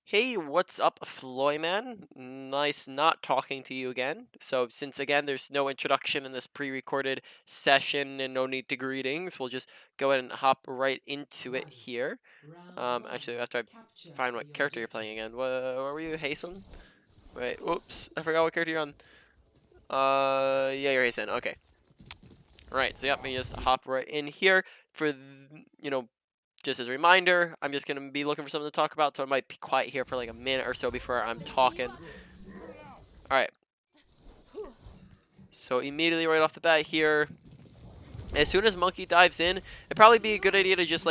Hey, what's up, Floyman? Nice not talking to you again. So, since again there's no introduction in this pre-recorded session and no need to greetings, we'll just go ahead and hop right into it One. here. Round Actually, one. after I Capture find what the character you're playing objective. again. What were you, Hasten? Wait, whoops, I forgot what character you're on. Yeah, you're Hasten. Okay. All right, so yep, let me just hop right in here for just as a reminder, I'm just going to be looking for something to talk about, so I might be quiet here for like a minute or so before I'm talking. All right. So immediately right off the bat here, as soon as Monkey dives in, it'd probably be a good idea to just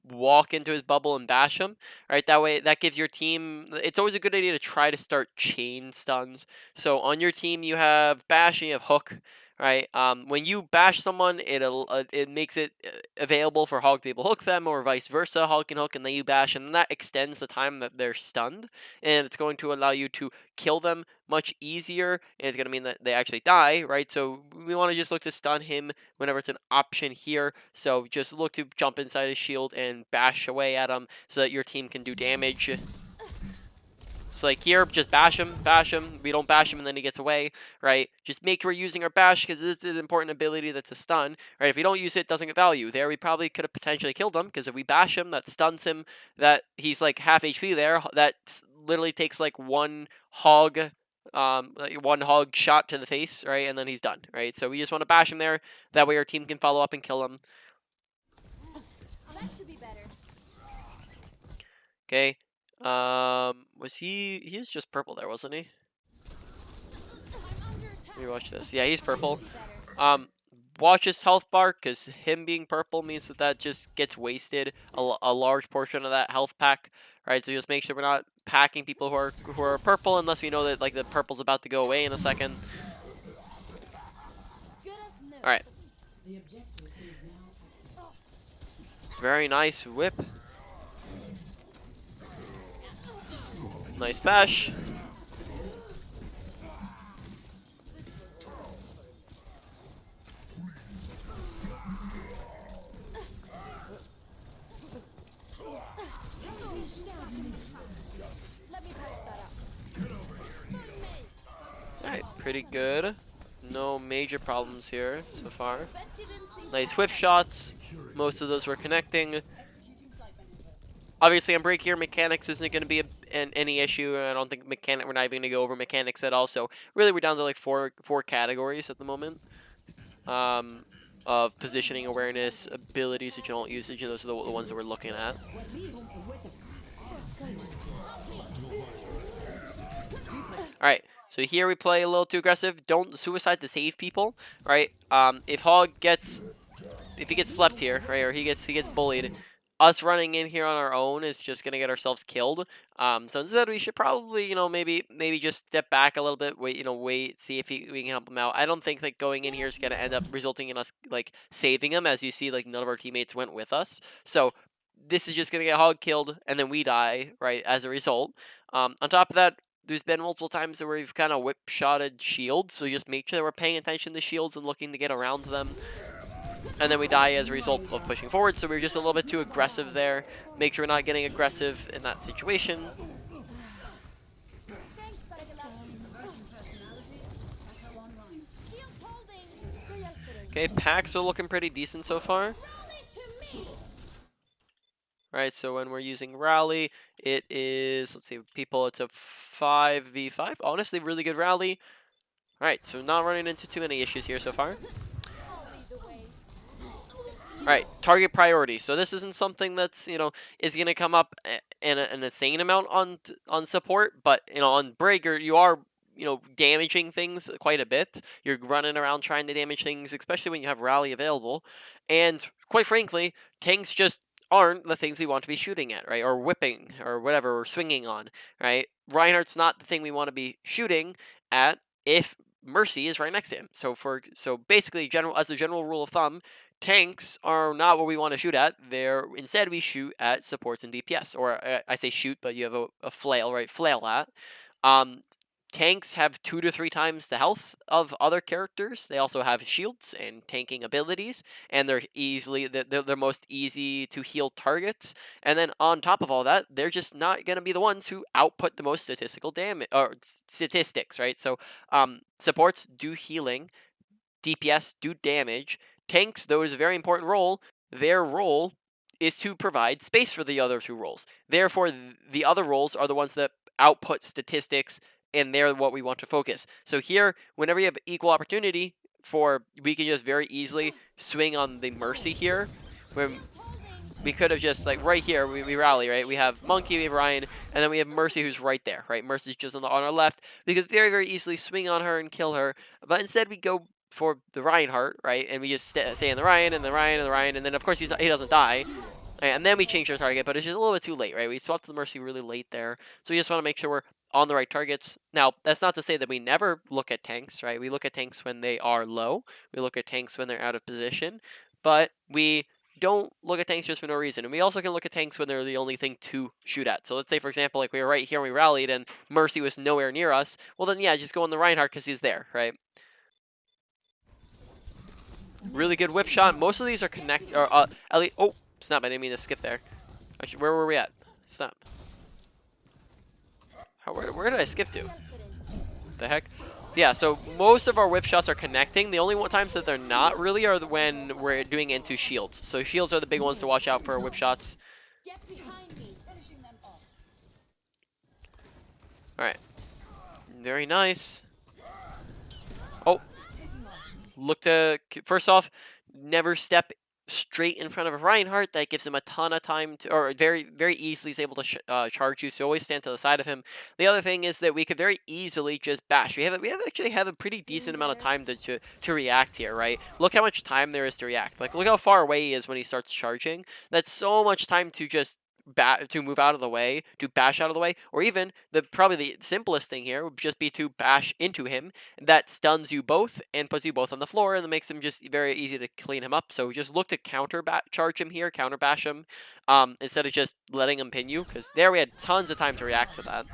walk into his bubble and bash him. Right, that way that gives your team. It's always a good idea to try to start chain stuns. So on your team you have bash and you have hook. Right. When you bash someone, it makes it available for Hog to be able to hook them, or vice versa. Hog can hook and then you bash, and that extends the time that they're stunned, and it's going to allow you to kill them much easier, and it's going to mean that they actually die. Right. So we want to just look to stun him whenever it's an option here. So just look to jump inside his shield and bash away at him so that your team can do damage. So like here, just bash him, bash him. We don't bash him and then he gets away, right? Just make sure we're using our bash because this is an important ability that's a stun, right? If we don't use it, it doesn't get value. There, we probably could have potentially killed him because if we bash him, that stuns him, that he's like half HP there. That literally takes like one hog shot to the face, right? And then he's done, right? So we just want to bash him there. That way our team can follow up and kill him. That should be better. Okay. Was he was just purple there, wasn't he? Let me watch this. Yeah, he's purple. Watch his health bar, because him being purple means that just gets wasted, a large portion of that health pack, right? So just make sure we're not packing people who are purple unless we know that like the purple's about to go away in a second. All right. The objective is now active. Very nice whip. Nice bash. Alright, pretty good. No major problems here so far. Nice whiff shots. Most of those were connecting. Obviously, on break here, mechanics isn't going to be any issue. I don't think we're not even going to go over mechanics at all. So really, we're down to like four categories at the moment. Of positioning awareness, abilities, agility usage, and those are the ones that we're looking at. Alright, so here we play a little too aggressive. Don't suicide to save people, right? If he gets slept here, right, or he gets bullied, us running in here on our own is just gonna get ourselves killed. So instead we should probably, maybe just step back a little bit, wait, see if we can help him out. I don't think like going in here is gonna end up resulting in us like saving him, as you see, like none of our teammates went with us. So this is just gonna get hog killed, and then we die, right, as a result. On top of that, there's been multiple times where we've kind of whip-shotted shields, so just make sure that we're paying attention to shields and looking to get around them. And then we die as a result of pushing forward, so we're just a little bit too aggressive there. Make sure we're not getting aggressive in that situation. Okay, packs are looking pretty decent so far. Right, so when we're using rally, it is, let's see, people, it's a 5v5. Honestly, really good rally. Alright, so not running into too many issues here so far. Alright, target priority. So this isn't something that's, is going to come up in an insane amount on support, but, on break, you are, damaging things quite a bit. You're running around trying to damage things, especially when you have rally available. And quite frankly, tanks just aren't the things we want to be shooting at, right? Or whipping, or whatever, or swinging on, right? Reinhardt's not the thing we want to be shooting at if Mercy is right next to him. So basically, as a general rule of thumb, tanks are not what we want to shoot at. Instead we shoot at supports and DPS, or I say shoot, but you have a flail, right? Flail at. Um, tanks have 2 to 3 times the health of other characters. They also have shields and tanking abilities, and they're most easy to heal targets. And then on top of all that, they're just not going to be the ones who output the most statistical damage or statistics, right? So supports do healing, DPS do damage. Tanks, though, is a very important role. Their role is to provide space for the other two roles. Therefore, the other roles are the ones that output statistics, and they're what we want to focus. So here, whenever you have equal opportunity, we can just very easily swing on the Mercy here. When we could have just, like, right here, we rally, right? We have Monkey, we have Ryan, and then we have Mercy who's right there, right? Mercy's just on our left. We could very, very easily swing on her and kill her, but instead we go for the Reinhardt, right? And we just stay in the Ryan and the Ryan and the Ryan, and then of course he doesn't die. And then we change our target, but it's just a little bit too late, right? We swapped the Mercy really late there, so we just want to make sure we're on the right targets. Now, that's not to say that we never look at tanks, right? We look at tanks when they are low. We look at tanks when they're out of position, but we don't look at tanks just for no reason. And we also can look at tanks when they're the only thing to shoot at. So let's say, for example, like we were right here and we rallied and Mercy was nowhere near us. Well, then, yeah, just go on the Reinhardt because he's there, right? Really good whip shot. Most of these are Ellie. Oh, snap! I didn't mean to skip there. Actually, where were we at? Snap. Where did I skip to? The heck? Yeah, so most of our whip shots are connecting. The only times that they're not really are when we're doing into shields. So shields are the big ones to watch out for whip shots. Get behind me. Alright. Very nice. Oh. Look to, first off, never step straight in front of a Reinhardt. That gives him a ton of time to, or very, very easily is able to charge you. So always stand to the side of him. The other thing is that we could very easily just bash. We actually have a pretty decent amount of time to react here, right? Look how much time there is to react. Like, look how far away he is when he starts charging. That's so much time to just to move out of the way, to bash out of the way, or even probably the simplest thing here would just be to bash into him. That stuns you both and puts you both on the floor, and that makes him just very easy to clean him up. So just look to charge him here, counter bash him, instead of just letting him pin you, because there we had tons of time to react to that.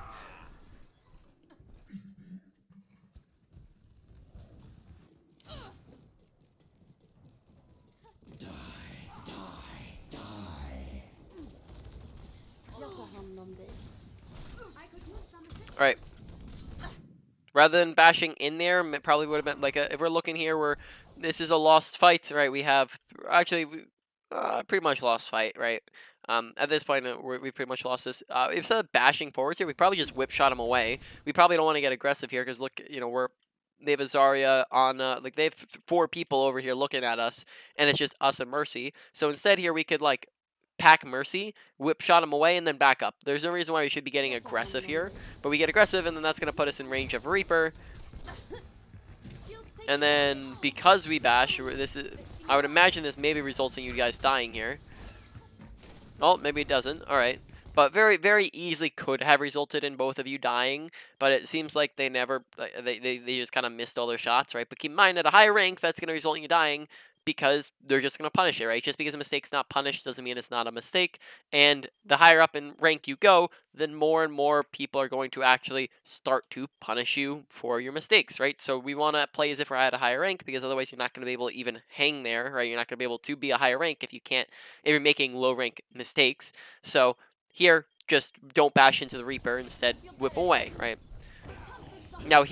All right. Rather than bashing in there, it probably would have been like if we're looking here, this is a lost fight, right? We have actually pretty much lost fight, right? At this point, we pretty much lost this. Instead of bashing forwards here, we probably just whip shot him away. We probably don't want to get aggressive here because look, they have a Zarya on like they have 4 people over here looking at us, and it's just us and Mercy. So instead here we could like pack Mercy, whip shot him away, and then back up. There's no reason why we should be getting aggressive here, but we get aggressive, and then that's going to put us in range of Reaper. And then because we bash, I would imagine this maybe results in you guys dying here. Oh, maybe it doesn't. All right. But very, very easily could have resulted in both of you dying, but it seems like they never, they just kind of missed all their shots, right? But keep in mind, at a higher rank, that's going to result in you dying, because they're just going to punish it, right? Just because a mistake's not punished doesn't mean it's not a mistake. And the higher up in rank you go, then more and more people are going to actually start to punish you for your mistakes, right? So we want to play as if we're at a higher rank, because otherwise you're not going to be able to even hang there, right? You're not going to be able to be a higher rank if you're making low rank mistakes. So here, just don't bash into the Reaper, instead whip away, right? Now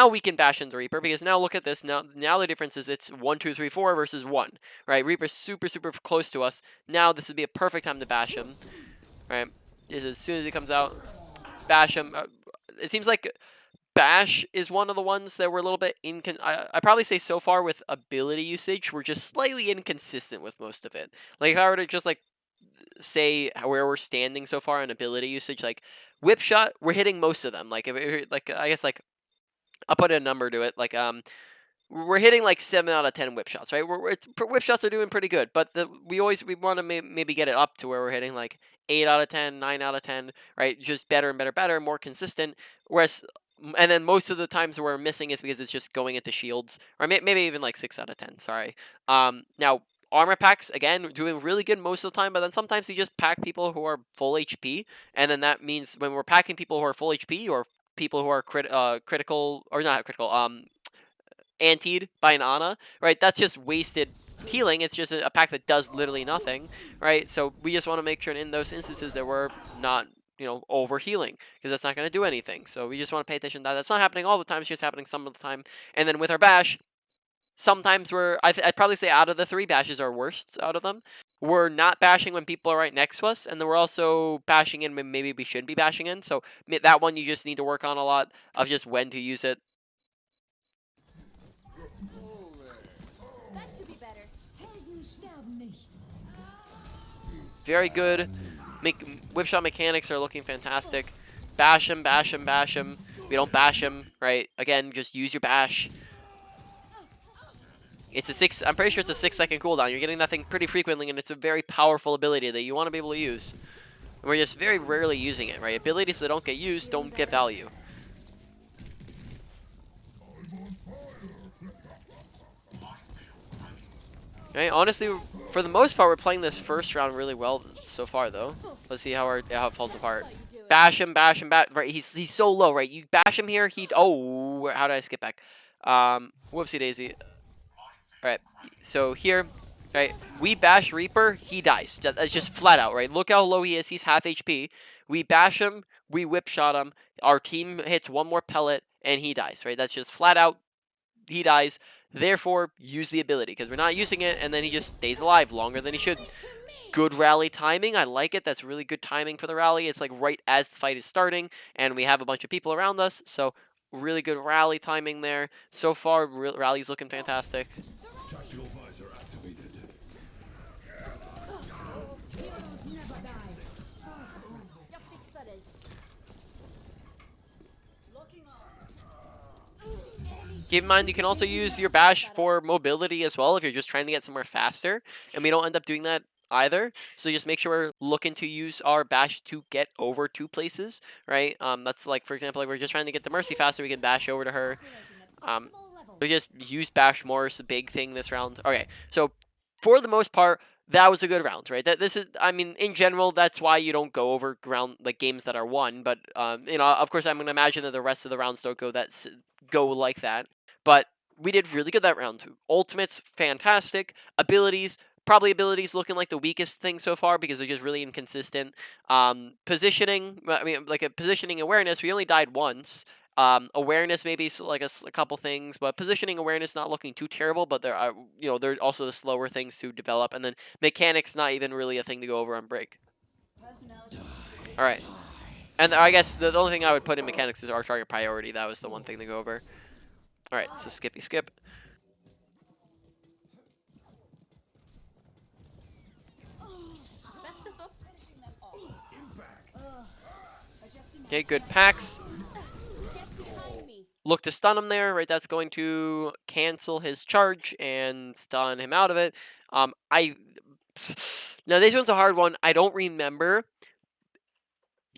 we can bash into Reaper, because now look at this. Now the difference is it's 1, 2, 3, 4 versus 1, right? Reaper's super, super close to us. Now this would be a perfect time to bash him, right? Just as soon as he comes out, bash him. It seems like bash is one of the ones that we're a little bit I probably say so far with ability usage, we're just slightly inconsistent with most of it. Like if I were to just like say where we're standing so far in ability usage, like whip shot, we're hitting most of them. Like like I guess like I'll put a number to it. Like we're hitting like 7 out of 10 whip shots, right? Whip shots are doing pretty good, but we want to maybe get it up to where we're hitting like 8 out of 10, 9 out of 10, right? Just better and better, more consistent. Whereas, and then most of the times we're missing is because it's just going into shields, or maybe even like 6 out of 10. Sorry. Now armor packs, again, doing really good most of the time, but then sometimes we just pack people who are full HP, and then that means when we're packing people who are full HP or people who are critical or not critical, antied by an Ana, right? That's just wasted healing. It's just a pack that does literally nothing, right? So we just want to make sure in those instances that we're not, over healing, because that's not going to do anything. So we just want to pay attention to that. That's not happening all the time. It's just happening some of the time. And then with our bash, sometimes I'd probably say out of the 3 bashes are worst out of them. We're not bashing when people are right next to us, and then we're also bashing in when maybe we shouldn't be bashing in. So that one you just need to work on a lot of just when to use it. That should be better. Helden sterben nicht. Very good. Whip shot mechanics are looking fantastic. Bash him, bash him, bash him. We don't bash him, right? Again, just use your bash. It's a 6. I'm pretty sure it's a 6-second cooldown. You're getting that thing pretty frequently, and it's a very powerful ability that you want to be able to use. And we're just very rarely using it, right? Abilities that don't get used don't get value. Right? Honestly, for the most part, we're playing this first round really well so far, though. Let's see how it falls apart. Bash him, bash him, bash. Right? He's so low, right? You bash him here, oh, how did I skip back? Whoopsie daisy. All right, so here, right? We bash Reaper, he dies. That's just flat out, right? Look how low he is. He's half HP. We bash him, we whip shot him. Our team hits one more pellet, and he dies, right? That's just flat out. He dies. Therefore, use the ability, because we're not using it, and then he just stays alive longer than he should. Good rally timing. I like it. That's really good timing for the rally. It's like right as the fight is starting, and we have a bunch of people around us, so really good rally timing there. So far, rally's looking fantastic. Tactical visor activated. Heroes never die. Jag fixar dig. Keep in mind, you can also use your bash for mobility as well if you're just trying to get somewhere faster, and we don't end up doing that either. So just make sure we're looking to use our bash to get over to places, right? That's like, for example, if we're just trying to get to Mercy faster, we can bash over to her. We just use bash more is the big thing this round. Okay, so for the most part, that was a good round, right? This is, I mean, in general, that's why you don't go over like games that are won. But of course, I'm gonna imagine that the rest of the rounds don't go like that. But we did really good that round. Ultimates, fantastic. Abilities, probably abilities looking like the weakest thing so far because they're just really inconsistent. Positioning, I mean, like a positioning awareness, we only died once. Awareness maybe like a couple things, but positioning awareness not looking too terrible, but there are they're also the slower things to develop, and then mechanics not even really a thing to go over on break. All right, and I guess the only thing I would put in mechanics is our target priority. That was the one thing to go over. All right, so skippy skip. Okay, good packs. Look to stun him there, right? That's going to cancel his charge and stun him out of it. Now this one's a hard one. I don't remember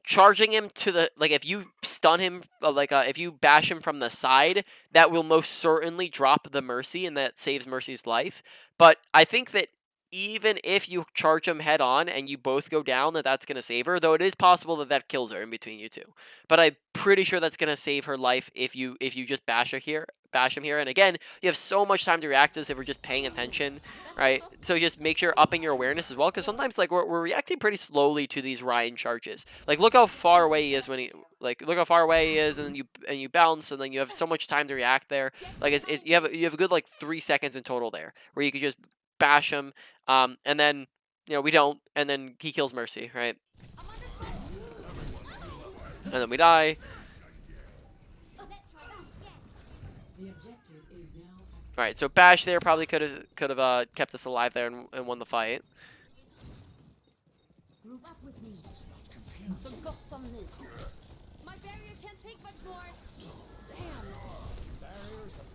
charging him to the, like, if you stun him, if you bash him from the side, that will most certainly drop the Mercy, and that saves Mercy's life. But I think that even if you charge him head on and you both go down, that's going to save her, though it is possible that kills her in between you two. But I'm pretty sure that's going to save her life if you just bash him here. And again, you have so much time to react to this if we're just paying attention, right? So just make sure upping your awareness as well, because sometimes like we're reacting pretty slowly to these Ryan charges. Like look how far away he is when he look how far away he is, and then you bounce, and then you have so much time to react there. Like you have a good like 3 seconds in total there where you could just bash him, and then we don't, and then he kills Mercy, right? And then we die. The objective is now All right, so bash there probably could have kept us alive there and won the fight. group up with me. Så gott som ni. My barrier can't take much more. Damn.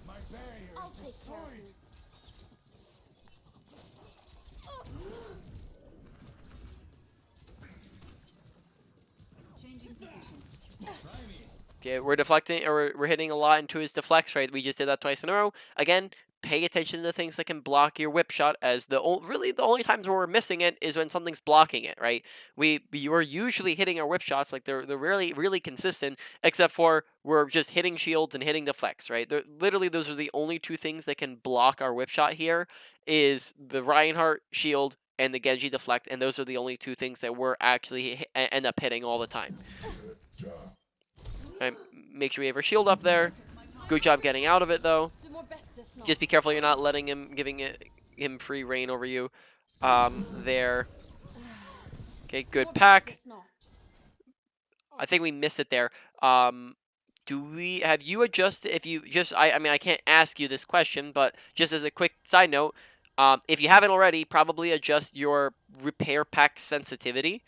My barrier I'll is take care of destroyed. you. Changing positions. Okay, we're deflecting, or we're hitting a lot into his deflects, right? We just did that twice in a row. Again, pay attention to things that can block your whip shot, as really the only times where we're missing it is when something's blocking it, right? We're usually hitting our whip shots, like they're really consistent, except for we're just hitting shields and hitting deflects, right? Literally those are the only two things that can block our whip shot here, is the Reinhardt shield and the Genji deflect, and those are the only two things that we're actually end up hitting all the time. Right, make sure we have our shield up there. Good job getting out of it though. Du mår bättre snart. Just be careful you're not letting giving him free reign over you. There. Okay, Du good mår pack. bättre snart. I think we missed it there. Have you adjusted, if you just, I mean, I can't ask you this question, but just as a quick side note, if you haven't already, probably adjust your repair pack sensitivity.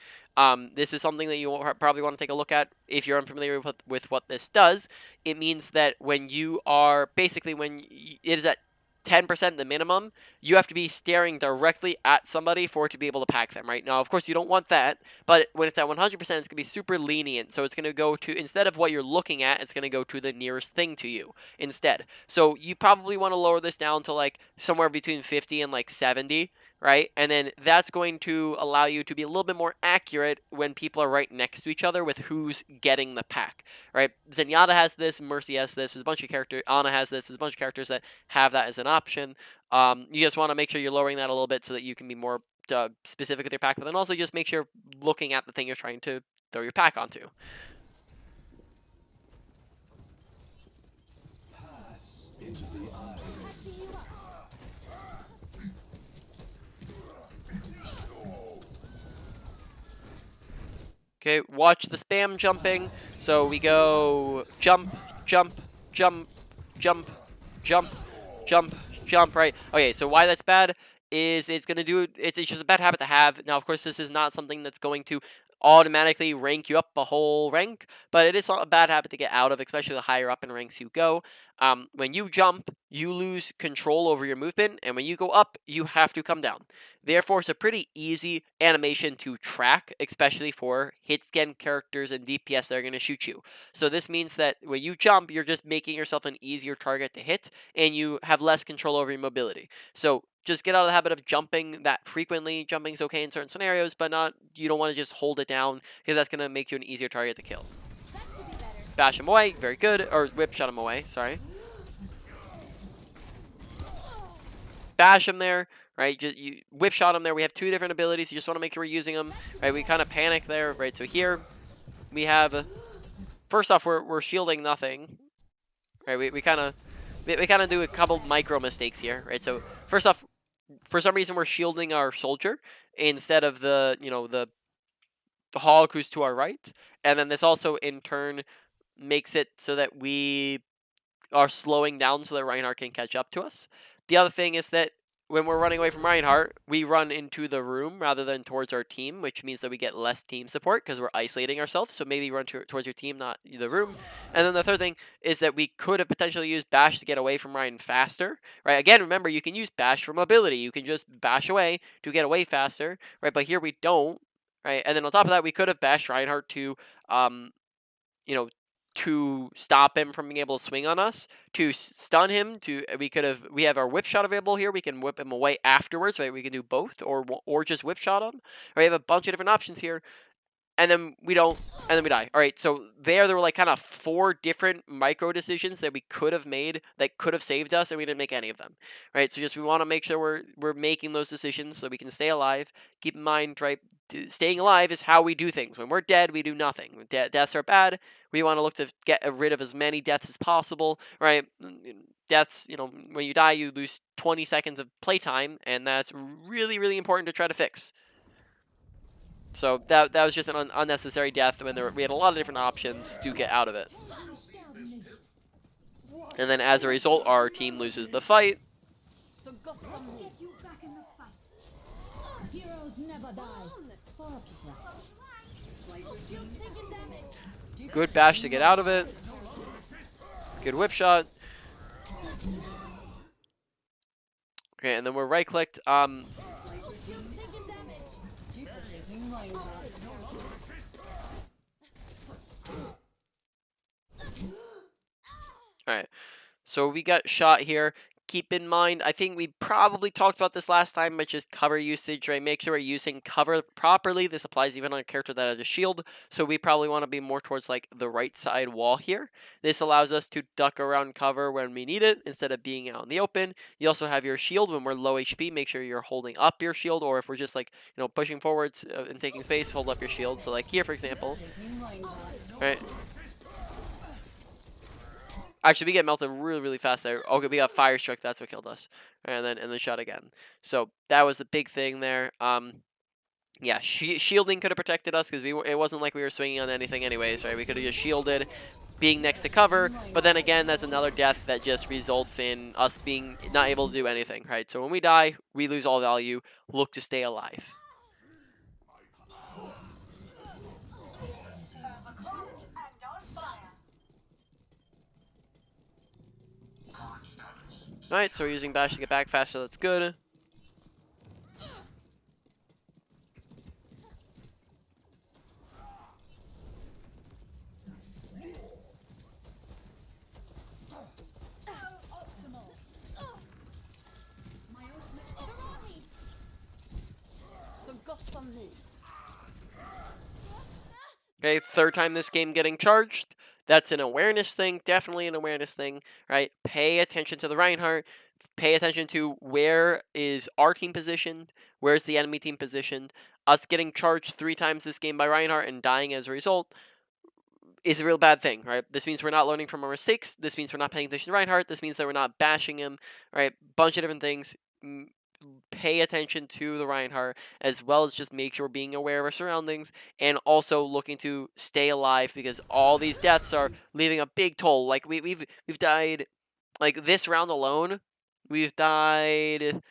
This is something that you probably want to take a look at if you're unfamiliar with what this does. It means that when you are, basically when it is at 10% the minimum, you have to be staring directly at somebody for it to be able to pack them, right? Now, of course, you don't want that, but when it's at 100%, it's going to be super lenient. So it's going to go to, instead of what you're looking at, it's going to go to the nearest thing to you instead. So you probably want to lower this down to like somewhere between 50 and like 70, right? And then that's going to allow you to be a little bit more accurate when people are right next to each other with who's getting the pack, right? Zenyatta has this, Mercy has this, there's a bunch of characters, Ana has this, there's a bunch of characters that have that as an option. You just want to make sure you're lowering that a little bit so that you can be more specific with your pack, but then also just make sure you're looking at the thing you're trying to throw your pack onto. Pass into the eyes. Patching you up. Okay, watch the spam jumping. So we go jump, jump, jump, jump, jump, jump, jump, right? Okay, so why that's bad is it's going to do, it's just a bad habit to have. Now, of course, this is not something that's going to automatically rank you up a whole rank, but it is a bad habit to get out of, especially the higher up in ranks you go. When you jump, you lose control over your movement, and when you go up, you have to come down. Therefore, it's a pretty easy animation to track, especially for hit scan characters and DPS that are going to shoot you. So this means that when you jump, you're just making yourself an easier target to hit, and you have less control over your mobility. So just get out of the habit of jumping that frequently. Jumping's okay in certain scenarios, but you don't want to just hold it down, because that's going to make you an easier target to kill. That could be better. Bash him away, very good, or whip shot him away, sorry. Bash him there, right? You whip shot him there. We have two different abilities. You just want to make sure we're using them, right? We kind of panic there, right? So here we have, first off, we're shielding nothing, right? We kind of do a couple micro mistakes here, right? So first off, for some reason we're shielding our soldier instead of the hog who's to our right, and then this also in turn makes it so that we are slowing down so that Reinhardt can catch up to us. The other thing is that when we're running away from Reinhardt, we run into the room rather than towards our team, which means that we get less team support because we're isolating ourselves. So maybe run towards your team, not the room. And then the third thing is that we could have potentially used Bash to get away from Ryan faster, right? Again, remember, you can use Bash for mobility. You can just bash away to get away faster, right? But here we don't, right? And then on top of that, we could have bashed Reinhardt to, to stop him from being able to swing on us, to stun him, we have our whip shot available here. We can whip him away afterwards, right? We can do both, or just whip shot him. Right? We have a bunch of different options here. And then we don't, and then we die. All right, so there were like kind of 4 different micro decisions that we could have made that could have saved us, and we didn't make any of them. Right, so just we want to make sure we're making those decisions so we can stay alive. Keep in mind, right, staying alive is how we do things. When we're dead, we do nothing. When deaths are bad, we want to look to get rid of as many deaths as possible. Right, deaths, when you die, you lose 20 seconds of playtime, and that's really, really important to try to fix. So that was just an unnecessary death when we had a lot of different options to get out of it. And then as a result, our team loses the fight. Så gott som ni. Get you back in the fight. Heroes never die. Fortress. Shield taking damage. Good bash to get out of it. Good whip shot. Okay, and then we're right clicked. Shield taking damage. Alright, so we got shot here. keep in mind, I think we probably talked about this last time, but just cover usage, right? Make sure we're using cover properly. This applies even on a character that has a shield, so we probably want to be more towards like the right side wall here. This allows us to duck around cover when we need it instead of being out in the open. You also have your shield when we're low HP. Make sure you're holding up your shield, or if we're just like, pushing forwards and taking space, hold up your shield. So like here, for example, right? Actually, we get melted really, really fast there. Okay, we got fire struck. That's what killed us, and then shot again. So that was the big thing there. Yeah, shielding could have protected us because it wasn't like we were swinging on anything anyways, right? We could have just shielded, being next to cover. But then again, that's another death that just results in us being not able to do anything, right? So when we die, we lose all value. Look to stay alive. Alright, so we're using bash to get back faster. That's good. Så gott som ni. Okay, third time this game getting charged. That's an awareness thing, definitely an awareness thing, right? Pay attention to the Reinhardt. Pay attention to where is our team positioned, where's the enemy team positioned. Us getting charged 3 times this game by Reinhardt and dying as a result is a real bad thing, right? This means we're not learning from our mistakes. This means we're not paying attention to Reinhardt. This means that we're not bashing him, right? Bunch of different things. Pay attention to the Reinhardt, as well as just make sure we're being aware of our surroundings, and also looking to stay alive because all these deaths are leaving a big toll. Like we've died, like this round alone, we've died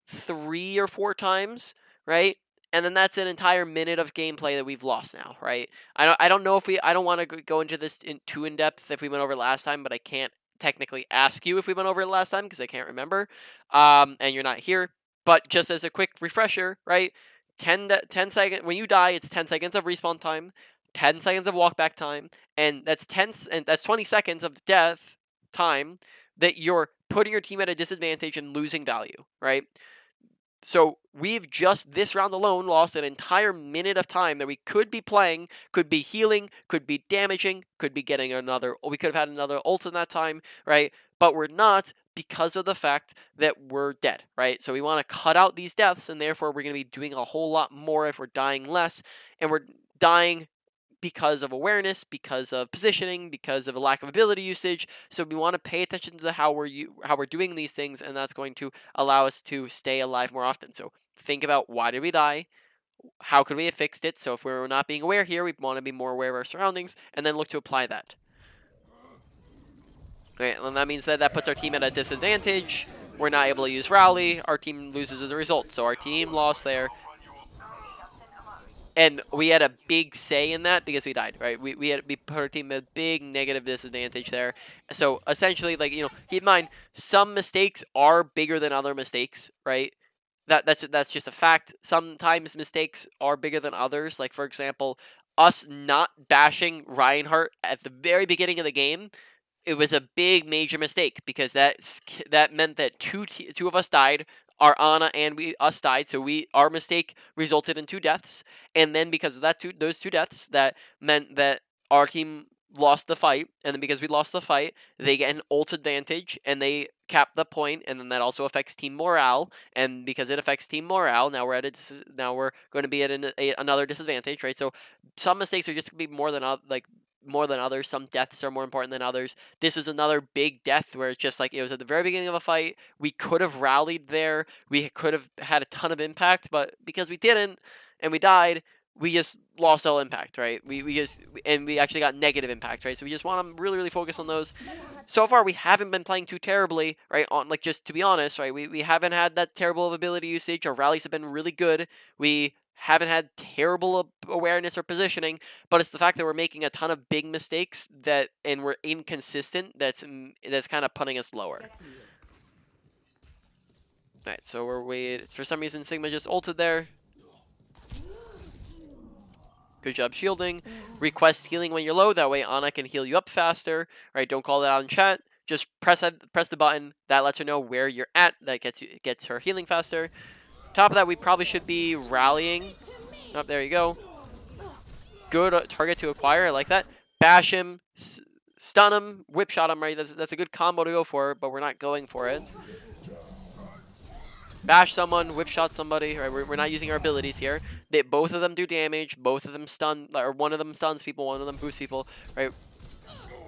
3 or 4 times, right? And then that's an entire minute of gameplay that we've lost now, right? I don't know if I don't want to go into this too in depth if we went over it last time, but I can't technically ask you if we went over it last time because I can't remember. And you're not here. But just as a quick refresher, right? 10 seconds when you die, it's 10 seconds of respawn time, 10 seconds of walkback time, and that's 20 seconds of death time that you're putting your team at a disadvantage and losing value, right? So we've just this round alone lost an entire minute of time that we could be playing, could be healing, could be damaging, could be getting another, we could have had another ult in that time, right? But we're not because of the fact that we're dead, right? So we want to cut out these deaths, and therefore we're going to be doing a whole lot more if we're dying less, and we're dying because of awareness, because of positioning, because of a lack of ability usage. So we want to pay attention to how we're doing these things, and that's going to allow us to stay alive more often. So think about, why did we die? How could we have fixed it? So if we're not being aware here, we want to be more aware of our surroundings, and then look to apply that. Okay, and that means that puts our team at a disadvantage. We're not able to use rally. Our team loses as a result. So our team lost there. And we had a big say in that because we died, right? We put our team at a big negative disadvantage there. So essentially, like, keep in mind, some mistakes are bigger than other mistakes, right? That's just a fact. Sometimes mistakes are bigger than others. Like, for example, us not bashing Reinhardt at the very beginning of the game, it was a big major mistake because that meant that two of us died. Our Ana and us died, so our mistake resulted in 2 deaths, and then because of those 2 deaths, that meant that our team lost the fight, and then because we lost the fight, they get an ult advantage, and they cap the point, and then that also affects team morale, and because it affects team morale, now we're going to be at another disadvantage, right? So some mistakes are just going to be more than others. Some deaths are more important than others. This is another big death where it's just like it was at the very beginning of a fight. We could have rallied there. We could have had a ton of impact, but because we didn't and we died, we just lost all impact, right? We actually got negative impact, right? So we just want to really, really focus on those. So far, we haven't been playing too terribly, right? Just to be honest, right? We haven't had that terrible of ability usage. Our rallies have been really good. We haven't had terrible awareness or positioning, but it's the fact that we're making a ton of big mistakes and we're inconsistent that's kind of putting us lower. Alright, so for some reason Sigma just ulted there. Good job shielding. Request healing when you're low, that way Ana can heal you up faster. Right, don't call that out in chat. Just press the button. That lets her know where you're at. That gets her healing faster. Top of that, we probably should be rallying. Oh, there you go. Good target to acquire. I like that. Bash him, stun him, whip shot him. Right, that's a good combo to go for, but we're not going for it. Bash someone, whip shot somebody. Right, we're not using our abilities here. Both of them do damage. Both of them stun, or one of them stuns people. One of them boosts people. Right.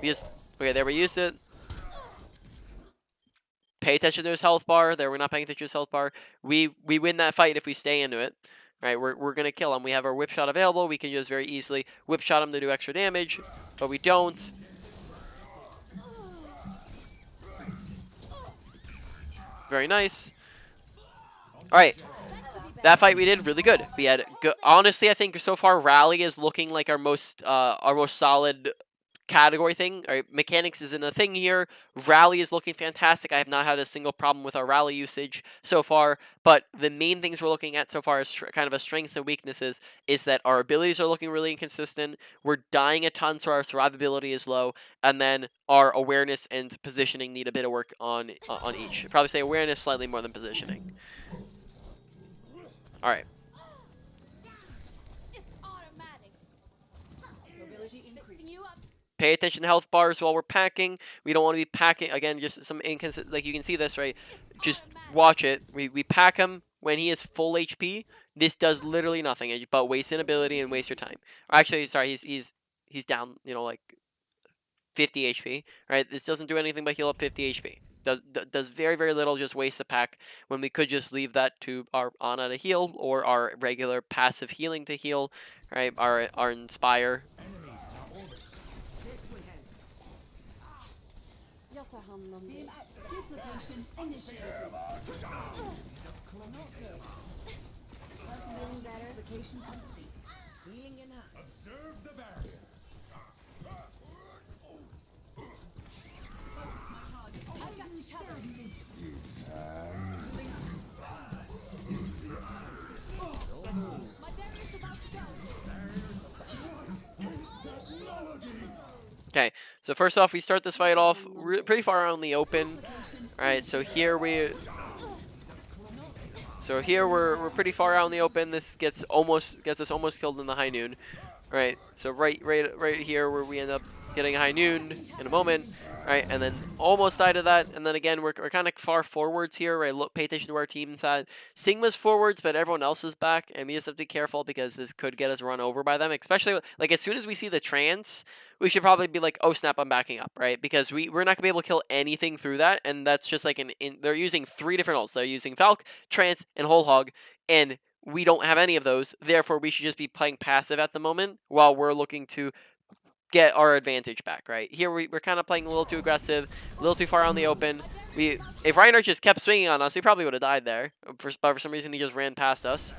Okay, there we used it. Pay attention to his health bar. There, we're not paying attention to his health bar. We win that fight if we stay into it. Right, we're gonna kill him. We have our whip shot available. We can just very easily whip shot him to do extra damage, but we don't. Very nice. All right, that fight we did really good. We had honestly, I think so far Rally is looking like our most solid category thing. All right, mechanics isn't a thing here. Rally is looking fantastic. I have not had a single problem with our rally usage so far, but the main things we're looking at so far is kind of a strengths and weaknesses is that our abilities are looking really inconsistent. We're dying a ton, so our survivability is low, and then our awareness and positioning need a bit of work on each. I'd probably say awareness slightly more than positioning. All right. It's automatic. Fixing you up. Pay attention to health bars while we're packing. We don't want to be packing, again, just some inconsistent, like you can see this, right? Just watch it. We pack him when he is full HP. This does literally nothing but waste an ability and waste your time. Or actually, sorry, he's down, you know, like 50 HP, right? This doesn't do anything but heal up 50 HP. Does very, very little, just waste the pack when we could just leave that to our Ana to heal or our regular passive healing to heal, right? Our Inspire. Jag tar hand om det. Duplication initiated. Feeling better. Duplication complete. Healing enough. Observe the barrier. I've got you covered. It's time. Pass into the iris. My barrier's about to go. Okay, so first off, we start this fight off pretty far out in the open. All right, so here we're pretty far out in the open. This gets us almost killed in the high noon. All right, so right here where we end up getting a high noon in a moment. All right, and then almost died of that, and then again we're kind of far forwards here. Right, look, pay attention to our team side. Sigma's forwards, but everyone else is back, and we just have to be careful because this could get us run over by them. Especially like as soon as we see the trance, we should probably be like, oh snap, I'm backing up, right? Because we're not gonna be able to kill anything through that, and that's just like they're using 3 different ults. They're using Falc, Trance, and Whole Hog, and we don't have any of those. Therefore, we should just be playing passive at the moment while we're looking to get our advantage back, right? Here we're kind of playing a little too aggressive, a little too far on the open. If Reinhardt just kept swinging on us, he probably would have died there. But for some reason, he just ran past us.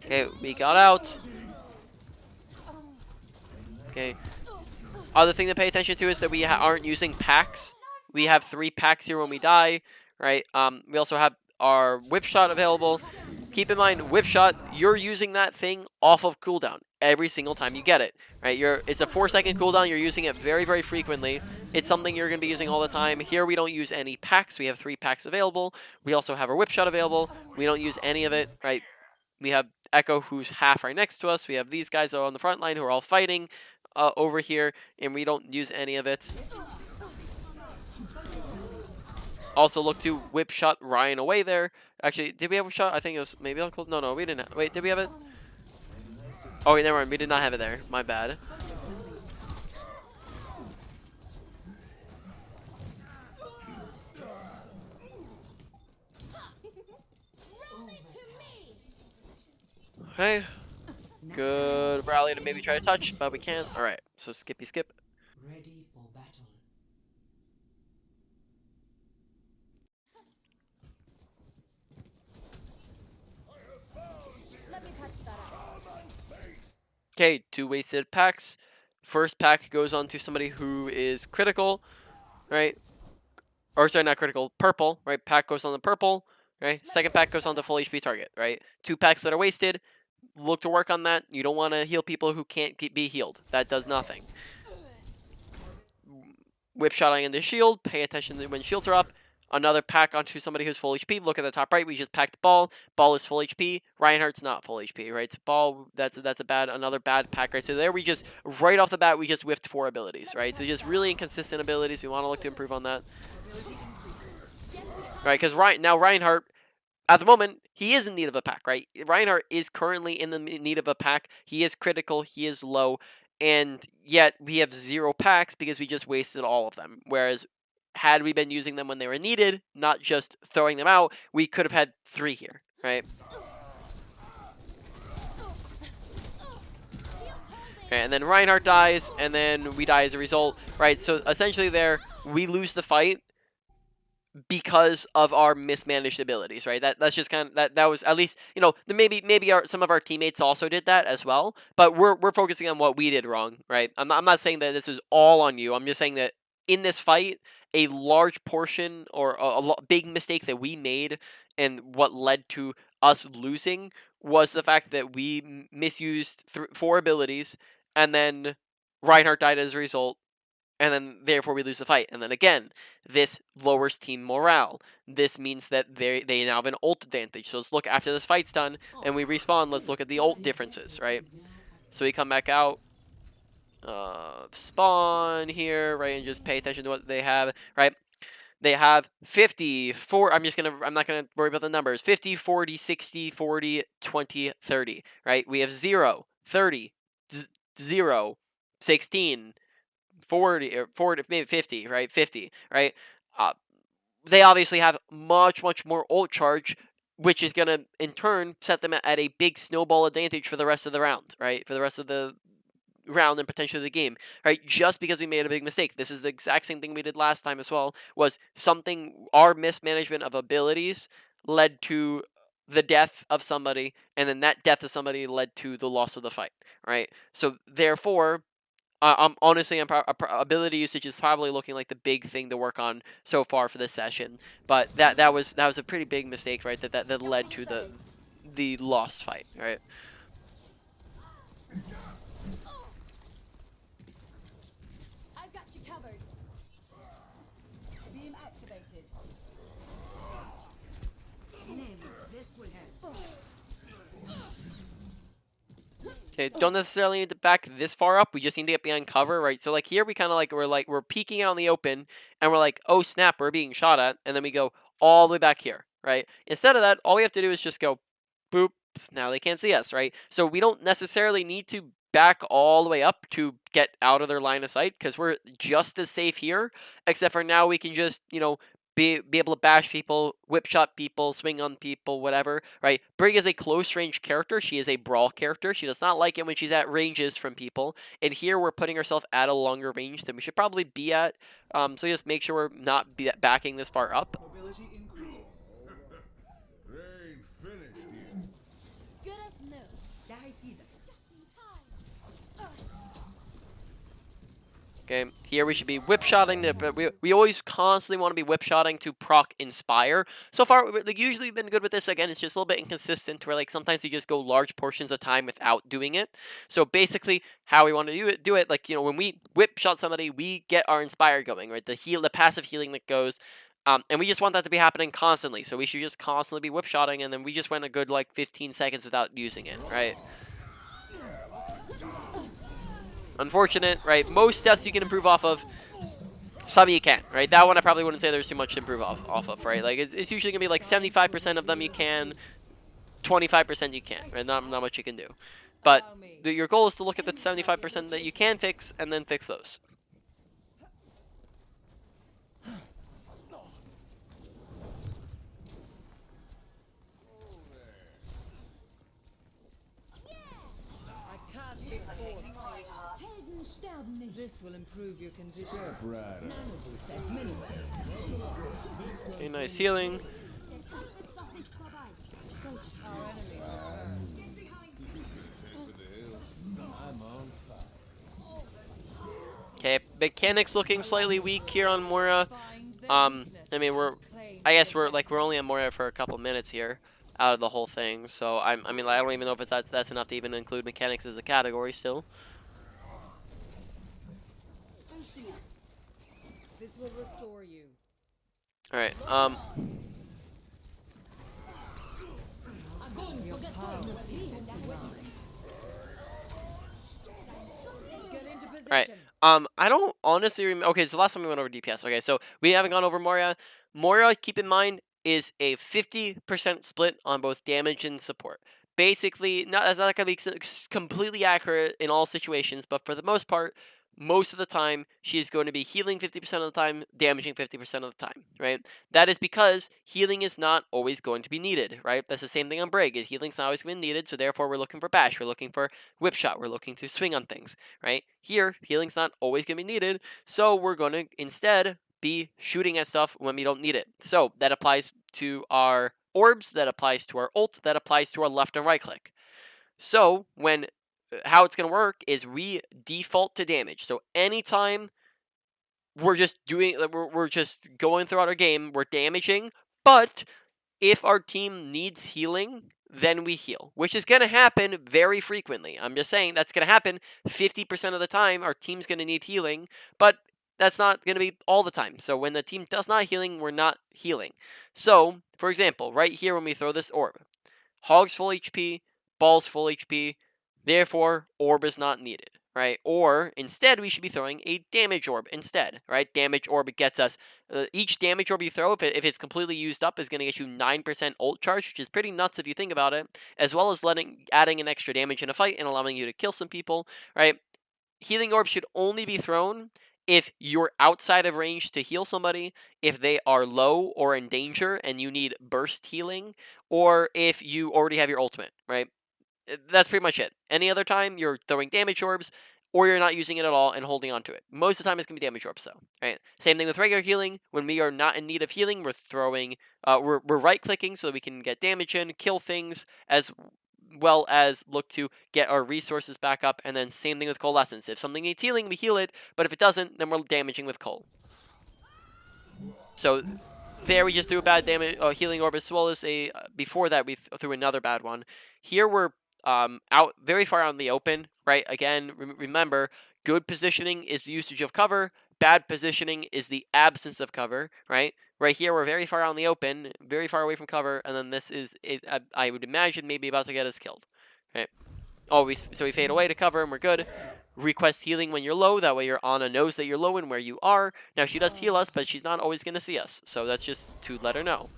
Okay, we got out. Okay. Other thing to pay attention to is that we aren't using packs. We have 3 packs here when we die, right? We also have our whip shot available. Keep in mind, whip shot, you're using that thing off of cooldown every single time you get it, right? It's a 4-second cooldown. You're using it very, very frequently. It's something you're going to be using all the time. Here we don't use any packs. We have 3 packs available. We also have our whip shot available. We don't use any of it, right? We have Echo, who's half right next to us. We have these guys on the front line who are all fighting over here, and we don't use any of it. Also look to whip shot Ryan away there. Actually, did we have a shot? I think it was maybe on cool. No, we didn't. Wait, did we have it? Oh, wait, never mind. We did not have it there. My bad. Okay. Good rally to maybe try to touch, but we can't. All right, so skippy skip. Ready for battle. Let me patch that up. Okay, 2 wasted packs. First pack goes on to somebody who is critical, right? Or sorry, not critical, purple, right? Pack goes on the purple, right? Second pack goes on to full HP target, right? 2 packs that are wasted. Look to work on that. You don't want to heal people who can't be healed. That does nothing. whip shotting into shield. Pay attention when shields are up. Another pack onto somebody who's full HP. Look at the top right. We just packed ball. Ball is full HP. Reinhardt's not full HP, right? So ball, that's another bad pack, right? So there we just right off the bat we just whiffed 4 abilities, right? So just really inconsistent abilities. We want to look to improve on that, right? Because now Reinhardt, at the moment, he is in need of a pack, right? Reinhardt is currently in the need of a pack. He is critical. He is low. And yet we have 0 packs because we just wasted all of them. Whereas had we been using them when they were needed, not just throwing them out, we could have had 3 here, right? Okay, and then Reinhardt dies, and then we die as a result, right? So essentially there, we lose the fight because of our mismanaged abilities, right? That's just kind of that was at least, you know, maybe some of our teammates also did that as well, but we're focusing on what we did wrong, right? I'm not saying that this is all on you. I'm just saying that in this fight, a large portion or big mistake that we made and what led to us losing was the fact that we misused 4 abilities, and then Reinhardt died as a result, and then therefore we lose the fight. And then again, this lowers team morale. This means that they now have an ult advantage. So let's look after this fight's done and we respawn. Let's look at the ult differences, right? So we come back out, spawn here, right, and just pay attention to what they have, right? They have 54. I'm not gonna worry about the numbers. 50, 40, 60, 40, 20, 30, right? We have 0, 30, 0, 16, 40 or 40, maybe 50, right? 50, right? Uh, they obviously have much more ult charge, which is going to in turn set them at a big snowball advantage for the rest of the round, right? For the rest of the round and potentially the game, right? Just because we made a big mistake. This is the exact same thing we did last time as well, was our mismanagement of abilities led to the death of somebody, and then that death of somebody led to the loss of the fight, right? So therefore, honestly, ability usage is probably looking like the big thing to work on so far for this session. But that was a pretty big mistake, right? That led to the lost fight, right? I've got you covered. Beam activated. This will help. Okay, don't necessarily need to back this far up. We just need to get behind cover, right? So like here, we kind of we're peeking out in the open, and we're like, oh snap, we're being shot at, and then we go all the way back here, right? Instead of that, all we have to do is just go, boop. Now they can't see us, right? So we don't necessarily need to back all the way up to get out of their line of sight, because we're just as safe here, except for now we can just, you know, be able to bash people, whip shot people, swing on people, whatever, right? Brig is a close range character. She is a brawl character. She does not like it when she's at ranges from people. And here we're putting ourselves at a longer range than we should probably be at. So just make sure we're not backing this far up. Mobility increased. They ain't finished yet. Good as new. I see them. Just in time. Okay, here we should be whip-shotting, but we always constantly want to be whip-shotting to proc Inspire. So far, like, usually been good with this. Again, it's just a little bit inconsistent, where like sometimes you just go large portions of time without doing it. So basically, how we want to do it, like, you know, when we whip-shot somebody, we get our Inspire going, right? The passive healing that goes. And we just want that to be happening constantly. So we should just constantly be whip-shotting, and then we just went a good, like, 15 seconds without using it, right? Unfortunate, right? Most deaths you can improve off of. Some you can't, right? That one I probably wouldn't say there's too much to improve off of, right? Like, it's usually going to be like 75% of them you can, 25% you can't, right? Not much you can do. But your goal is to look at the 75% that you can fix and then fix those. I cast this forth. Helden sterben nicht. This will improve your condition. Step right up. Administered. Okay, nice healing. Our enemy. I'm on fire. Okay, mechanics looking slightly weak here on Moira. Find their I weakness. mean, I guess we're only on Moira for a couple minutes here out of the whole thing. So I mean, I don't even know if that's enough to even include mechanics as a category still. Boosting up. will restore you. All right. Your power is mine. Get into All right. position. I don't honestly remember. Okay, so last time we went over DPS. Okay, so we haven't gone over Moria. Moria, keep in mind, is a 50% split on both damage and support. Basically, that's not gonna be completely accurate in all situations, but for the most part, most of the time, she's going to be healing 50% of the time, damaging 50% of the time, right? That is because healing is not always going to be needed, right? That's the same thing on Brig. Healing's not always going to be needed, so therefore we're looking for Bash, we're looking for Whip Shot, we're looking to swing on things, right? Here, healing's not always going to be needed, so we're going to instead be shooting at stuff when we don't need it. So that applies to our orbs, that applies to our ult, that applies to our left and right click. So when how it's going to work is we default to damage. So anytime we're just we're just going throughout our game, we're damaging, but if our team needs healing, then we heal, which is going to happen very frequently. I'm just saying that's going to happen 50% of the time. Our team's going to need healing, but that's not going to be all the time. So when the team does not healing, we're not healing. So, for example, right here when we throw this orb, Hog's full HP, Ball's full HP, therefore orb is not needed, right? Or instead we should be throwing a damage orb instead, right? Damage orb gets us, each damage orb you throw, if it's completely used up, is going to get you 9% ult charge, which is pretty nuts if you think about it, as well as adding an extra damage in a fight and allowing you to kill some people, right? Healing orbs should only be thrown if you're outside of range to heal somebody, if they are low or in danger and you need burst healing, or if you already have your ultimate, right? That's pretty much it. Any other time, you're throwing damage orbs, or you're not using it at all and holding on to it. Most of the time, it's going to be damage orbs, though. Right? Same thing with regular healing. When we are not in need of healing, we're throwing, we're right-clicking so that we can get damage in, kill things, as well as look to get our resources back up. And then same thing with Coalescence. If something needs healing, we heal it, but if it doesn't, then we're damaging with Coal. So there we just threw a bad damage healing orb, as well as a before that we threw another bad one. Here we're out very far out in the open, right? Again, remember, good positioning is the usage of cover. Bad positioning is the absence of cover, right? Right here, we're very far out in the open, very far away from cover, and then this is, I would imagine, maybe about to get us killed, right? Oh, so we fade away to cover, and we're good. Request healing when you're low, that way your Ana knows that you're low and where you are. Now, she does heal us, but she's not always going to see us, so that's just to let her know.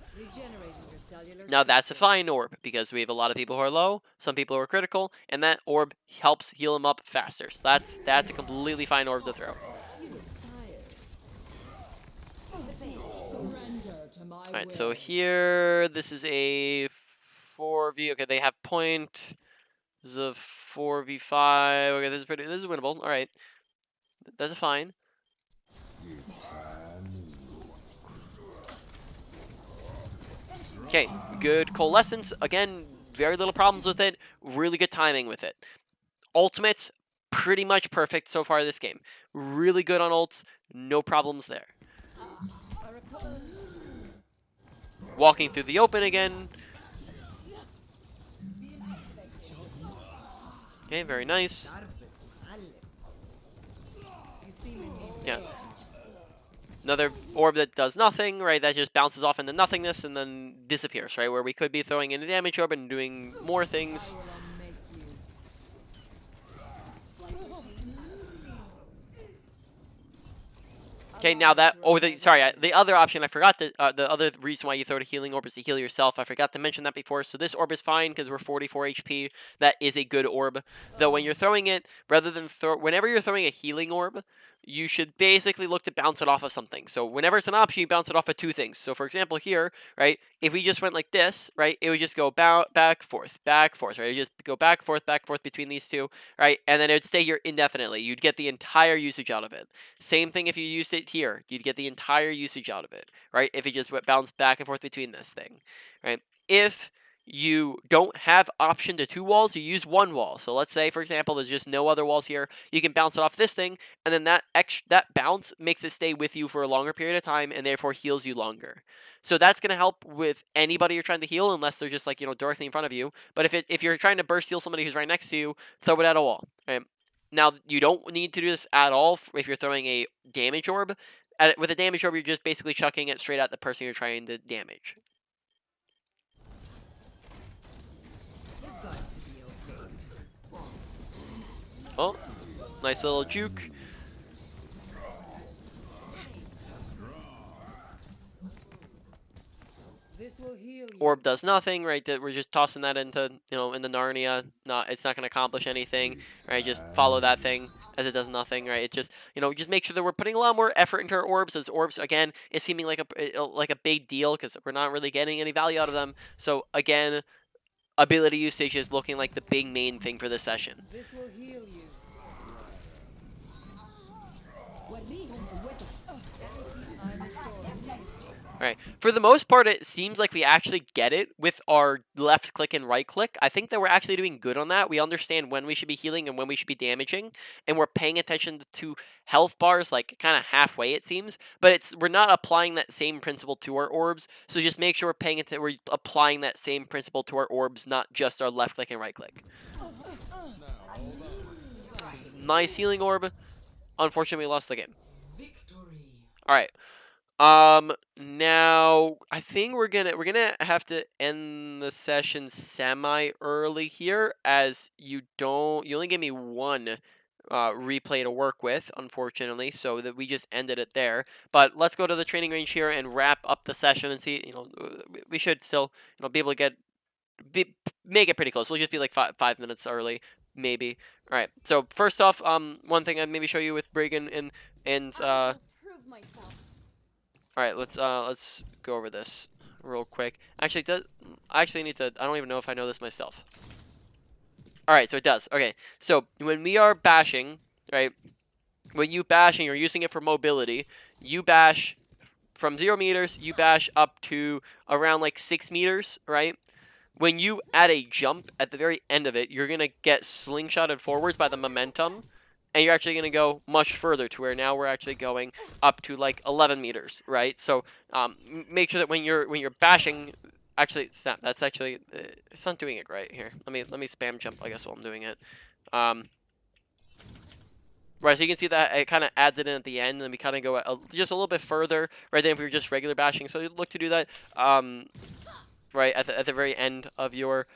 Now, that's a fine orb, because we have a lot of people who are low, some people who are critical, and that orb helps heal them up faster. So that's a completely fine orb to throw. Alright, so here, this is a 4v, okay, they have point. This is a 4v5. Okay, this is winnable. Alright. That's fine. Okay, good Coalescence. Again, very little problems with it. Really good timing with it. Ultimates, pretty much perfect so far this game. Really good on ults. No problems there. Walking through the open again. Okay, very nice. Yeah. Another orb that does nothing, right? That just bounces off into nothingness and then disappears, right? Where we could be throwing in a damage orb and doing more things. Okay, now that, the other option I forgot to, the other reason why you throw the healing orb is to heal yourself. I forgot to mention that before. So this orb is fine because we're 44 HP. That is a good orb. Though when you're throwing it, whenever you're throwing a healing orb, you should basically look to bounce it off of something. So whenever it's an option, you bounce it off of two things. So for example here, right, if we just went like this, right, it would just go back, forth, right? It would just go back, forth between these two, right? And then it would stay here indefinitely. You'd get the entire usage out of it. Same thing if you used it here. You'd get the entire usage out of it, right? If it just bounced back and forth between this thing, right? If you don't have option to two walls, you use one wall. So let's say, for example, there's just no other walls here. You can bounce it off this thing, and then that bounce makes it stay with you for a longer period of time, and therefore heals you longer. So that's going to help with anybody you're trying to heal, unless they're just like, directly in front of you. But if you're trying to burst heal somebody who's right next to you, throw it at a wall, right? Now, you don't need to do this at all if you're throwing a damage orb. with a damage orb, you're just basically chucking it straight at the person you're trying to damage. Oh, nice little juke. This will heal you. Orb does nothing, right? We're just tossing that into, in the Narnia. It's not going to accomplish anything, right? Just follow that thing as it does nothing, right? It just, just make sure that we're putting a lot more effort into our orbs, as orbs, again, is seeming like a big deal because we're not really getting any value out of them. So, again, ability usage is looking like the big main thing for this session. This will heal you. I'm restoring. Right. For the most part, it seems like we actually get it with our left click and right click. I think that we're actually doing good on that. We understand when we should be healing and when we should be damaging, and we're paying attention to health bars like kind of halfway, it seems. But we're not applying that same principle to our orbs. So just make sure we're paying attention. We're applying that same principle to our orbs, not just our left click and right click. Nice healing orb. Unfortunately, we lost the game. All right. Now I think we're gonna have to end the session semi early here, as you only gave me one replay to work with, unfortunately, so that we just ended it there. But let's go to the training range here and wrap up the session and see. We should still be able to make it pretty close. We'll just be like 5 minutes early, maybe. All right. So first off, one thing I'd maybe show you with Brigitte and I will prove myself. all right, let's go over this real quick. Actually, I actually need to. I don't even know if I know this myself. All right, so it does. Okay, so when we are bashing, right? When you bash and you're using it for mobility, you bash from 0 meters. You bash up to around like 6 meters, right? When you add a jump at the very end of it, you're gonna get slingshotted forwards by the momentum. And you're actually going to go much further to where now we're actually going up to like 11 meters, right? So make sure that when you're bashing, actually, snap. That's actually it's not doing it right here. Let me spam jump, I guess, while I'm doing it. Right, so you can see that it kind of adds it in at the end, and then we kind of go just a little bit further, right? Then if we were just regular bashing, so you look to do that, right at the very end of your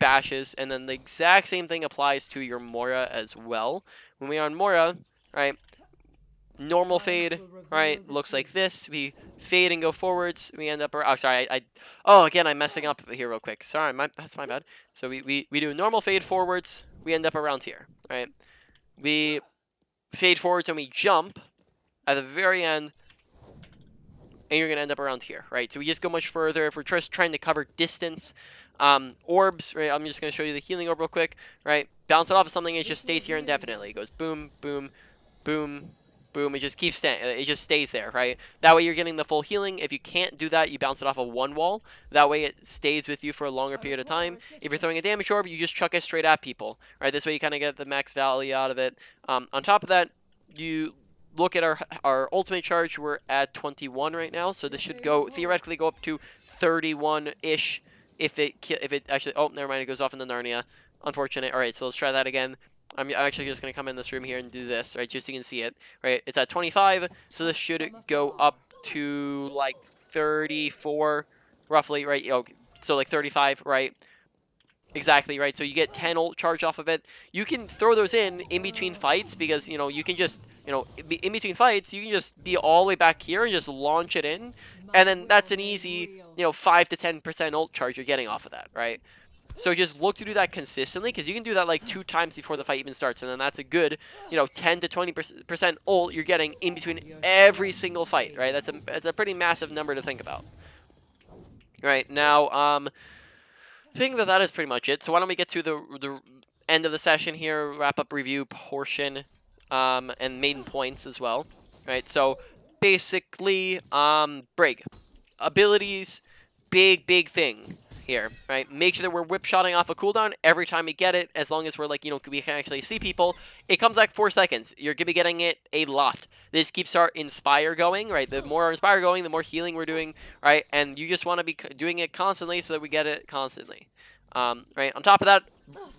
bashes, and then the exact same thing applies to your Mora as well. When we are on Mora, right, normal fade, right, looks like this. We fade and go forwards. We end up, oh, sorry, again, I'm messing up here real quick. Sorry, that's my bad. So we do normal fade forwards. We end up around here, right? We fade forwards and we jump at the very end, and you're going to end up around here, right? So we just go much further. If we're just trying to cover distance, orbs, right? I'm just going to show you the healing orb real quick, right? Bounce it off of something, it just stays here indefinitely. It goes boom, boom, boom, boom. It just keeps staying. It just stays there, right? That way you're getting the full healing. If you can't do that, you bounce it off of one wall. That way it stays with you for a longer period of time. If you're throwing a damage orb, you just chuck it straight at people, right? This way you kind of get the max value out of it. On top of that, you look at our ultimate charge. We're at 21 right now, so this should theoretically go up to 31-ish if it actually, oh, never mind, it goes off in the Narnia. Unfortunate. All right, so let's try that again. I'm actually just going to come in this room here and do this, right, just so you can see it, right? It's at 25, so this should go up to like 34, roughly, right? So like 35, right? Exactly, right? So you get 10 ult charge off of it. You can throw those in between fights because, you can just, in between fights, you can just be all the way back here and just launch it in. And then that's an easy, 5 to 10% ult charge you're getting off of that, right? So just look to do that consistently, because you can do that like 2 times before the fight even starts, and then that's a good, 10 to 20% ult you're getting in between every single fight, right? That's a pretty massive number to think about. Right, now, I think that is pretty much it. So why don't we get to the end of the session here, wrap up review portion, and main points as well, right? So basically, Brig, abilities, big thing here, right? Make sure that we're whip-shotting off a cooldown every time we get it, as long as we're like, we can actually see people. It comes like 4 seconds. You're going to be getting it a lot. This keeps our Inspire going, right? The more our Inspire going, the more healing we're doing, right? And you just want to be doing it constantly so that we get it constantly. Right. On top of that,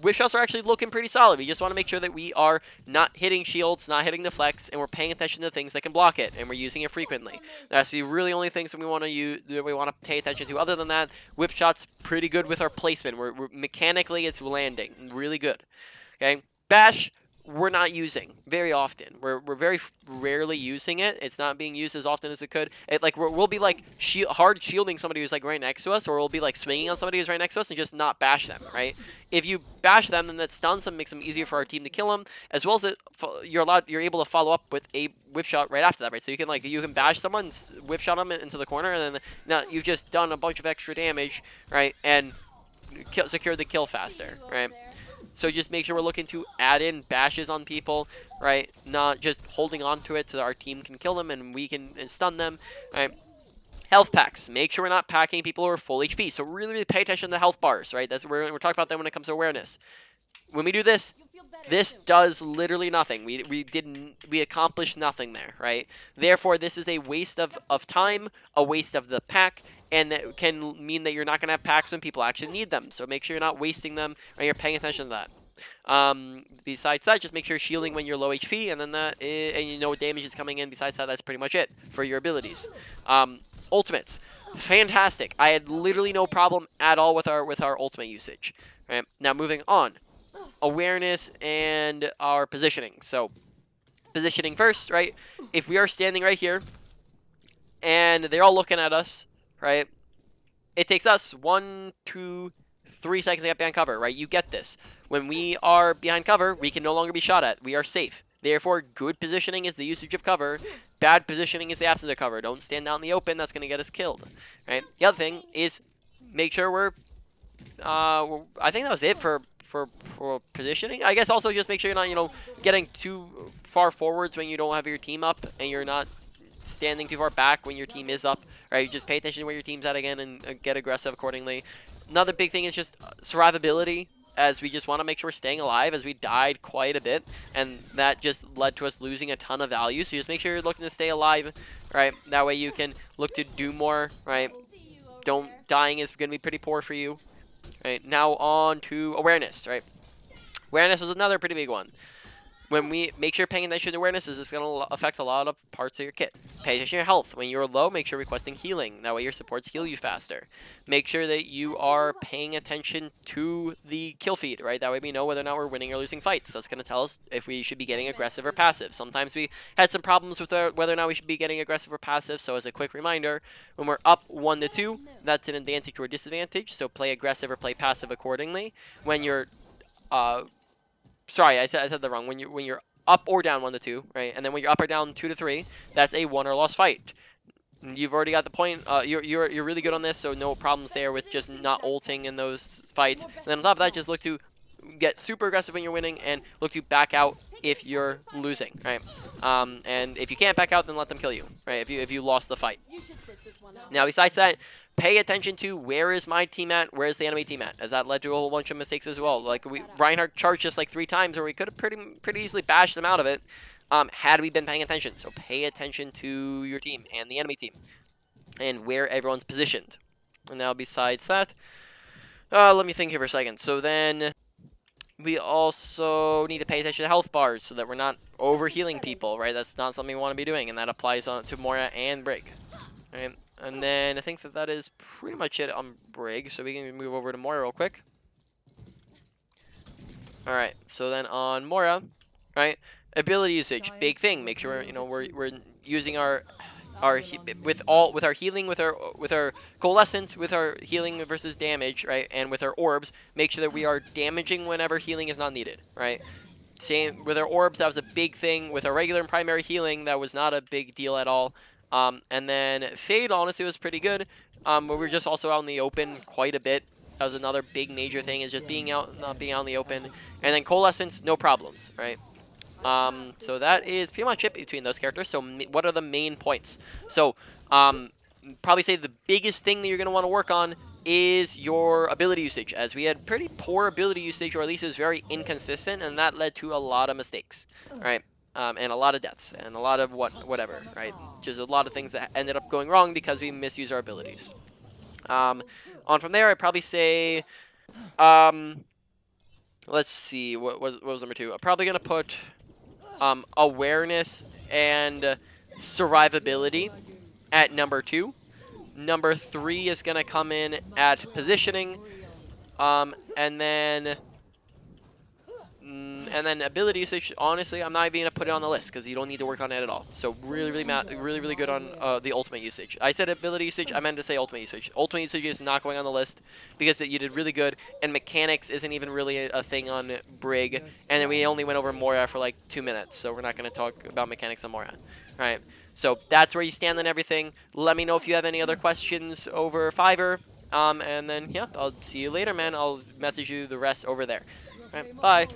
whip shots are actually looking pretty solid. We just want to make sure that we are not hitting shields, not hitting the flex, and we're paying attention to things that can block it, and we're using it frequently. That's the really only things that we want to use, that we want to pay attention to. Other than that, whip shots pretty good with our placement. We're mechanically, it's landing really good. Okay, bash, we're not using very often. We're very rarely using it. It's not being used as often as it could. We'll be like hard shielding somebody who's like right next to us, or we'll be like swinging on somebody who's right next to us and just not bash them. Right? If you bash them, then that stuns them, makes them easier for our team to kill them, as well as you're able to follow up with a whip shot right after that. Right? So you can bash someone, whip shot them into the corner, and then now you've just done a bunch of extra damage, right? And secure the kill faster, right? So just make sure we're looking to add in bashes on people, right? Not just holding on to it so that our team can kill them and we can stun them, right? Health packs. Make sure we're not packing people who are full HP. So really pay attention to the health bars, right? That's we're talking about that when it comes to awareness. When we do this, this does literally nothing. We accomplished nothing there, right? Therefore, this is a waste of time, a waste of the pack, and that can mean that you're not going to have packs when people actually need them. So make sure you're not wasting them, and you're paying attention to that. Besides that, just make sure you're shielding when you're low HP, and then and you know what damage is coming in. Besides that, that's pretty much it for your abilities. Ultimates, fantastic. I had literally no problem at all with our ultimate usage. Right now, moving on, awareness and our positioning. So, positioning first, right? If we are standing right here, and they're all looking at us, right? It takes us 1, 2, 3 seconds to get behind cover, right? You get this. When we are behind cover, we can no longer be shot at. We are safe. Therefore, good positioning is the usage of cover. Bad positioning is the absence of cover. Don't stand out in the open. That's going to get us killed, right? The other thing is make sure we're... I think that was it for positioning. I guess also just make sure you're not, getting too far forwards when you don't have your team up, and you're not standing too far back when your team is up, right? You just pay attention to where your team's at again and get aggressive accordingly. Another big thing is just survivability, as we just want to make sure we're staying alive, as we died quite a bit, and that just led to us losing a ton of value. So just make sure you're looking to stay alive, right? That way you can look to do more, right? Dying is going to be pretty poor for you. Right, now on to awareness, right? Awareness is another pretty big one. When we make sure paying attention to awareness is going to affect a lot of parts of your kit. Pay attention to your health. When you're low, make sure requesting healing. That way your supports heal you faster. Make sure that you are paying attention to the kill feed, right? That way we know whether or not we're winning or losing fights. That's going to tell us if we should be getting aggressive or passive. Sometimes we had some problems with whether or not we should be getting aggressive or passive. So as a quick reminder, when we're up 1 to 2, that's an advantage or disadvantage. So play aggressive or play passive accordingly. When you're, sorry, I said that wrong. When you're up or down 1 to 2, right? And then when you're up or down 2 to 3, that's a won or lost fight. You've already got the point. You're really good on this, so no problems there with just not ulting in those fights. And then on top of that, just look to get super aggressive when you're winning, and look to back out if you're losing, right? And if you can't back out, then let them kill you, right? If you lost the fight. Now, besides that, pay attention to where is my team at, where is the enemy team at, as that led to a whole bunch of mistakes as well. Like Reinhardt charged us like 3 times, or we could have pretty easily bashed them out of it, had we been paying attention. So pay attention to your team and the enemy team, and where everyone's positioned. And now besides that, let me think here for a second. So then we also need to pay attention to health bars so that we're not over healing people, right? That's not something we want to be doing, and that applies to Moira and Brig, right? And then I think that is pretty much it on Brig, so we can move over to Moira real quick. Alright, so then on Moira, right? Ability usage, big thing. Make sure we're using our healing, with our coalescence, with our healing versus damage, right? And with our orbs, make sure that we are damaging whenever healing is not needed, right? Same with our orbs, that was a big thing. With our regular and primary healing, that was not a big deal at all. And then Fade, honestly, was pretty good. But we were just also out in the open quite a bit. That was another big major thing, is just being out, not being out in the open. And then Coalescence, no problems, right? So that is pretty much it between those characters. So what are the main points? So probably say the biggest thing that you're going to want to work on is your ability usage, as we had pretty poor ability usage, or at least it was very inconsistent, and that led to a lot of mistakes, right? And a lot of deaths, and a lot of whatever, right? Just a lot of things that ended up going wrong because we misuse our abilities. On from there, I'd probably say Um, let's see. What was number 2? I'm probably gonna put awareness and survivability at number 2. Number 3 is gonna come in at positioning. And then ability usage. Honestly, I'm not even gonna put it on the list because you don't need to work on it at all. So really good on the ultimate usage. I said ability usage. I meant to say ultimate usage. Ultimate usage is not going on the list because you did really good, and mechanics isn't even really a thing on Brig. And then we only went over Moira for like 2 minutes, so we're not gonna talk about mechanics on Moira. All right. So that's where you stand on everything. Let me know if you have any other questions over Fiverr. And then, yeah, I'll see you later, man. I'll message you the rest over there. All right, bye.